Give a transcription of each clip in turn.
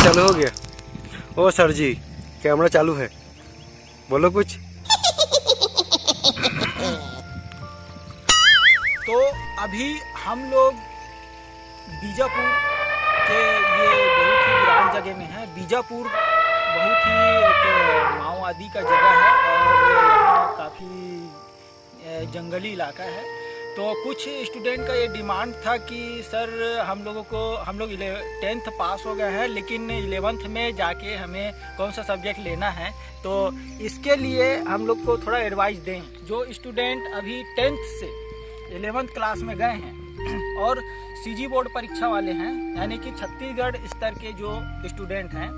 चालू हो गया। ओ सर जी, कैमरा चालू है, बोलो कुछ। तो अभी हम लोग बीजापुर के ये बहुत ही वीरान जगह में है। बीजापुर बहुत ही एक माओवादी का जगह है और यहाँ काफ़ी जंगली इलाका है। तो कुछ स्टूडेंट का ये डिमांड था कि सर हम लोग 10th पास हो गए हैं, लेकिन 11th में जाके हमें कौन सा सब्जेक्ट लेना है। तो इसके लिए हम लोग को थोड़ा एडवाइस दें। जो स्टूडेंट अभी 10th से 11th क्लास में गए हैं और सीजी बोर्ड परीक्षा वाले हैं, यानी कि छत्तीसगढ़ स्तर के जो स्टूडेंट हैं,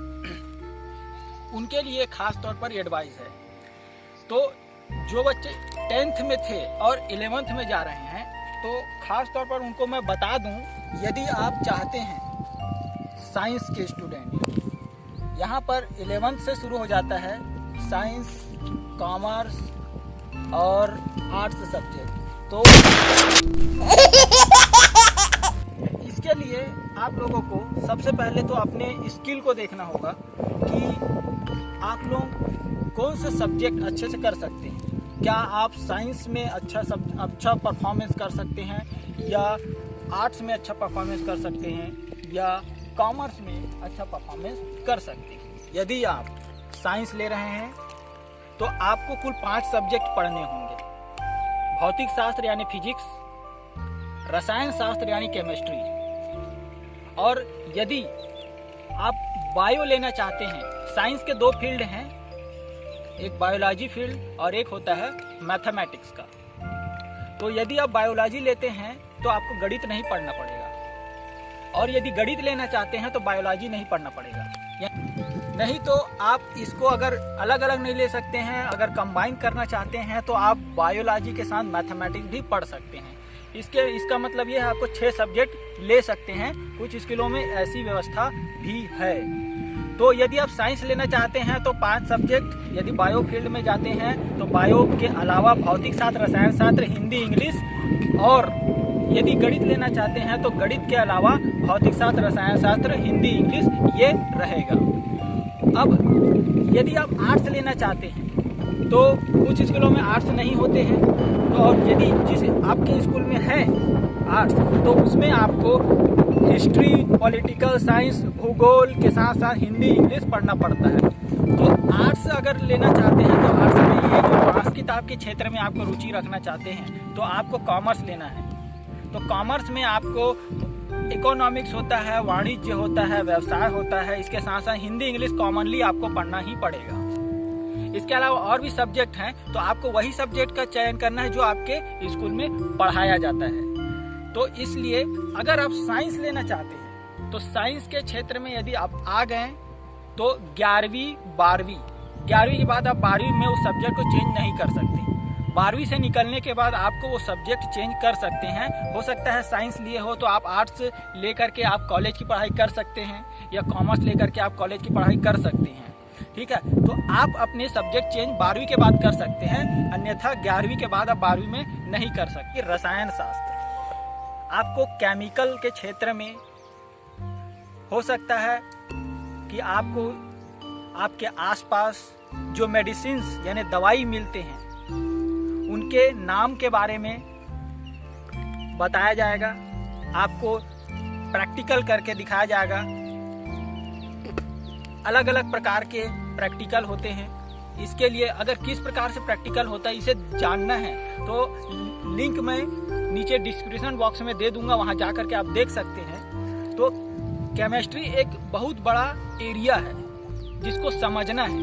उनके लिए खास तौर पर एडवाइस है। तो जो बच्चे 10th में थे और 11th में जा रहे हैं, तो खास तौर पर उनको मैं बता दूं, यदि आप चाहते हैं साइंस के स्टूडेंट, यहाँ पर 11th से शुरू हो जाता है साइंस, कॉमर्स और आर्ट्स सब्जेक्ट। तो इसके लिए आप लोगों को सबसे पहले तो अपने स्किल को देखना होगा कि आप लोग कौन से सब्जेक्ट अच्छे से कर सकते हैं। क्या आप साइंस में अच्छा परफॉर्मेंस कर सकते हैं, या आर्ट्स में अच्छा परफॉर्मेंस कर सकते हैं, या कॉमर्स में अच्छा परफॉर्मेंस कर सकते हैं। यदि आप साइंस ले रहे हैं तो आपको कुल 5 सब्जेक्ट पढ़ने होंगे। भौतिक शास्त्र यानी फिजिक्स, रसायन शास्त्र यानी केमिस्ट्री, और यदि आप बायो लेना चाहते हैं, साइंस के 2 फील्ड हैं, एक बायोलॉजी फील्ड और एक होता है मैथमेटिक्स का। तो यदि आप बायोलॉजी लेते हैं तो आपको गणित नहीं पढ़ना पड़ेगा, और यदि गणित लेना चाहते हैं तो बायोलॉजी नहीं पढ़ना पड़ेगा। नहीं तो आप इसको अगर अलग अलग नहीं ले सकते हैं, अगर कंबाइन करना चाहते हैं तो आप बायोलॉजी के साथ मैथमेटिक्स भी पढ़ सकते हैं। इसका मतलब ये है आपको 6 सब्जेक्ट ले सकते हैं। कुछ स्कूलों में ऐसी व्यवस्था भी है। तो यदि आप साइंस लेना चाहते हैं तो 5 सब्जेक्ट, यदि बायो फील्ड में जाते हैं तो बायो के अलावा भौतिक शास्त्र, रसायन शास्त्र, हिंदी, इंग्लिश, और यदि गणित लेना चाहते हैं तो गणित के अलावा भौतिक शास्त्र, रसायन शास्त्र, हिंदी, इंग्लिश ये रहेगा। अब यदि आप आर्ट्स लेना चाहते हैं तो कुछ स्कूलों में आर्ट्स नहीं होते हैं, तो और यदि जिस आपके स्कूल में है आर्ट्स, तो उसमें आपको हिस्ट्री, पॉलिटिकल साइंस, भूगोल के साथ साथ हिंदी, इंग्लिश पढ़ना पड़ता है। तो आर्ट्स अगर लेना चाहते हैं तो आर्ट्स में ये जो 5 किताब के क्षेत्र में आपको रुचि रखना चाहते हैं तो आपको कॉमर्स लेना है। तो कॉमर्स में आपको इकोनॉमिक्स होता है, वाणिज्य होता है, व्यवसाय होता है, इसके साथ साथ हिंदी, इंग्लिश कॉमनली आपको पढ़ना ही पड़ेगा। इसके अलावा और भी सब्जेक्ट हैं, तो आपको वही सब्जेक्ट का चयन करना है जो आपके स्कूल में पढ़ाया जाता है। तो इसलिए अगर आप साइंस लेना चाहते हैं तो साइंस के क्षेत्र में यदि आप आ गए तो 11वीं 12वीं के बाद आप 12वीं में उस सब्जेक्ट को चेंज नहीं कर सकते। 12वीं से निकलने के बाद आपको वो सब्जेक्ट चेंज कर सकते हैं। हो सकता है साइंस लिए हो तो आप आर्ट्स लेकर के आप कॉलेज की पढ़ाई कर सकते हैं, या कॉमर्स लेकर के आप कॉलेज की पढ़ाई कर सकते हैं। ठीक है, तो आप अपने सब्जेक्ट चेंज 12वीं के बाद कर सकते हैं, अन्यथा 11वीं के बाद आप 12वीं में नहीं कर सकते। रसायन शास्त्र आपको केमिकल के क्षेत्र में हो सकता है कि आपको आपके आसपास जो मेडिसिन्स यानी दवाई मिलते हैं उनके नाम के बारे में बताया जाएगा, आपको प्रैक्टिकल करके दिखाया जाएगा। अलग अलग प्रकार के प्रैक्टिकल होते हैं। इसके लिए अगर किस प्रकार से प्रैक्टिकल होता है इसे जानना है तो लिंक मैं नीचे डिस्क्रिप्शन बॉक्स में दे दूंगा, वहां जाकर के आप देख सकते हैं। तो केमिस्ट्री एक बहुत बड़ा एरिया है जिसको समझना है,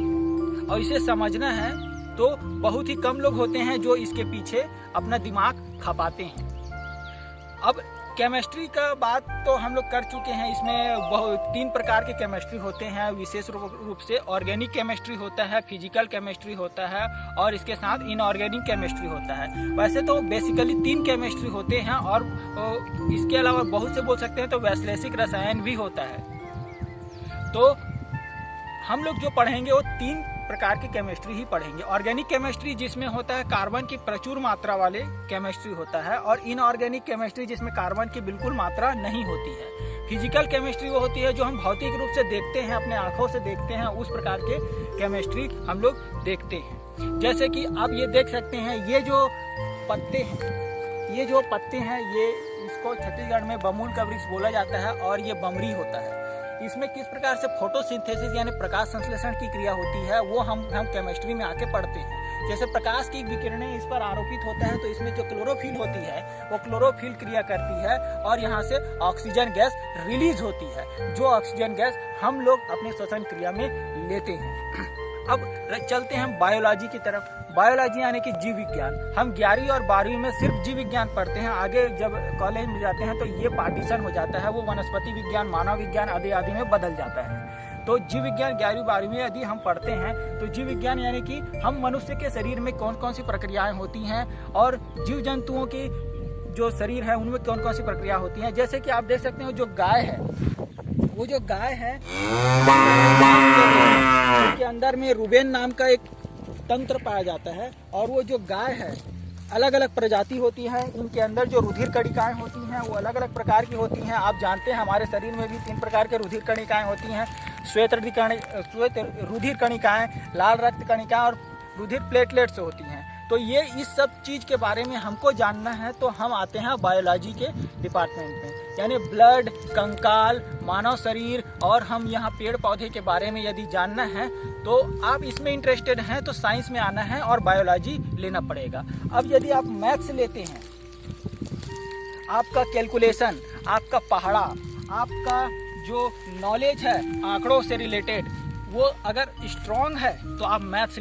और इसे समझना है तो बहुत ही कम लोग होते हैं जो इसके पीछे अपना दिमाग खपाते हैं। अब केमिस्ट्री का बात तो हम लोग कर चुके हैं। इसमें 3 प्रकार के केमिस्ट्री होते हैं विशेष रूप से। ऑर्गेनिक केमिस्ट्री होता है, फिजिकल केमिस्ट्री होता है, और इसके साथ इनऑर्गेनिक केमिस्ट्री होता है। वैसे तो बेसिकली 3 केमिस्ट्री होते हैं, और इसके अलावा बहुत से बोल सकते हैं तो वैश्लेषिक रसायन भी होता है। तो हम लोग जो पढ़ेंगे वो 3 प्रकार की केमिस्ट्री ही पढ़ेंगे। ऑर्गेनिक केमिस्ट्री जिसमें होता है कार्बन की प्रचुर मात्रा वाले केमिस्ट्री होता है, और इनऑर्गेनिक केमिस्ट्री जिसमें कार्बन की बिल्कुल मात्रा नहीं होती है। फिजिकल केमिस्ट्री वो होती है जो हम भौतिक रूप से देखते हैं, अपने आंखों से देखते हैं, उस प्रकार के केमिस्ट्री हम लोग देखते हैं। जैसे कि आप ये देख सकते हैं, ये जो पत्ते हैं, ये इसको छत्तीसगढ़ में बमूल का वृक्ष बोला जाता है और ये बमरी होता है। इसमें किस प्रकार से फोटोसिंथेसिस यानी प्रकाश संश्लेषण की क्रिया होती है वो हम केमिस्ट्री में आके पढ़ते हैं। जैसे प्रकाश की विकिरणें इस पर आरोपित होता है तो इसमें जो क्लोरोफिल होती है वो क्लोरोफिल क्रिया करती है और यहाँ से ऑक्सीजन गैस रिलीज होती है, जो ऑक्सीजन गैस हम लोग अपने श्वसन क्रिया में लेते हैं। अब चलते हैं बायोलॉजी की तरफ। बायोलॉजी यानी कि जीव विज्ञान। हम 11वीं और 12वीं में सिर्फ जीव विज्ञान पढ़ते हैं, आगे जब कॉलेज में जाते हैं तो ये पार्टीशन हो जाता है, वो वनस्पति विज्ञान, मानव विज्ञान आदि आदि में बदल जाता है। तो जीव विज्ञान 11वीं 12वीं में यदि हम पढ़ते हैं तो जीव विज्ञान यानी कि हम मनुष्य के शरीर में कौन कौन सी प्रक्रियाएं होती हैं और जीव जंतुओं की जो शरीर है उनमें कौन कौन सी प्रक्रिया होती हैं। जैसे कि आप देख सकते हो, जो गाय है, वो जो गाय है उसके अंदर में रुबेन नाम का एक तंत्र पाया जाता है और वो जो गाय है अलग अलग प्रजाति होती है, इनके अंदर जो रुधिर कणिकाएं होती हैं वो अलग अलग प्रकार की होती हैं। आप जानते हैं हमारे शरीर में भी 3 प्रकार के रुधिर कणिकाएं होती हैं, श्वेत रुधिर कणिकाएं, लाल रक्त कणिकाएं और रुधिर प्लेटलेट्स होती हैं। तो ये इस सब चीज़ के बारे में हमको जानना है तो हम आते हैं बायोलॉजी के डिपार्टमेंट में, यानी ब्लड, कंकाल, मानव शरीर और हम यहाँ पेड़ पौधे के बारे में यदि जानना है तो आप इसमें इंटरेस्टेड हैं तो साइंस में आना है और बायोलॉजी लेना पड़ेगा। अब यदि आप मैथ्स लेते हैं, आपका कैलकुलेशन, आपका पहाड़ा, आपका जो नॉलेज है आंकड़ों से रिलेटेड वो अगर स्ट्रॉन्ग है तो आप मैथ्स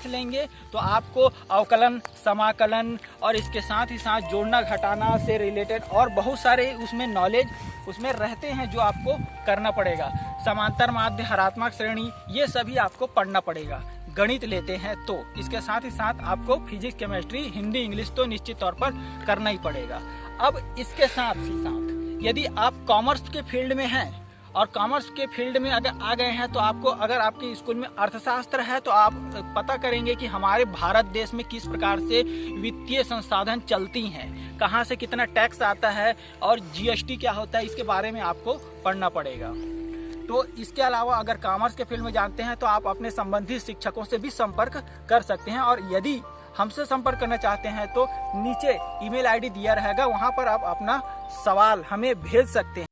लेंगे तो आपको अवकलन, समाकलन और इसके साथ ही साथ जोड़ना घटाना से रिलेटेड और बहुत सारे उसमें नॉलेज उसमें रहते हैं जो आपको करना पड़ेगा। समांतर माध्य, हरात्मक श्रेणी, ये सभी आपको पढ़ना पड़ेगा। गणित लेते हैं तो इसके साथ ही साथ आपको फिजिक्स, केमिस्ट्री, हिंदी, इंग्लिश तो निश्चित तौर पर करना ही पड़ेगा। अब इसके साथ ही साथ यदि आप कॉमर्स के फील्ड में हैं और कॉमर्स के फील्ड में अगर आ गए हैं तो आपको, अगर आपके स्कूल में अर्थशास्त्र है तो आप पता करेंगे कि हमारे भारत देश में किस प्रकार से वित्तीय संसाधन चलती हैं, कहाँ से कितना टैक्स आता है और जीएसटी क्या होता है, इसके बारे में आपको पढ़ना पड़ेगा। तो इसके अलावा अगर कॉमर्स के फील्ड में जानते हैं तो आप अपने संबंधित शिक्षकों से भी संपर्क कर सकते हैं और यदि हमसे संपर्क करना चाहते हैं तो नीचे ईमेल आईडी दिया रहेगा, वहाँ पर आप अपना सवाल हमें भेज सकते हैं।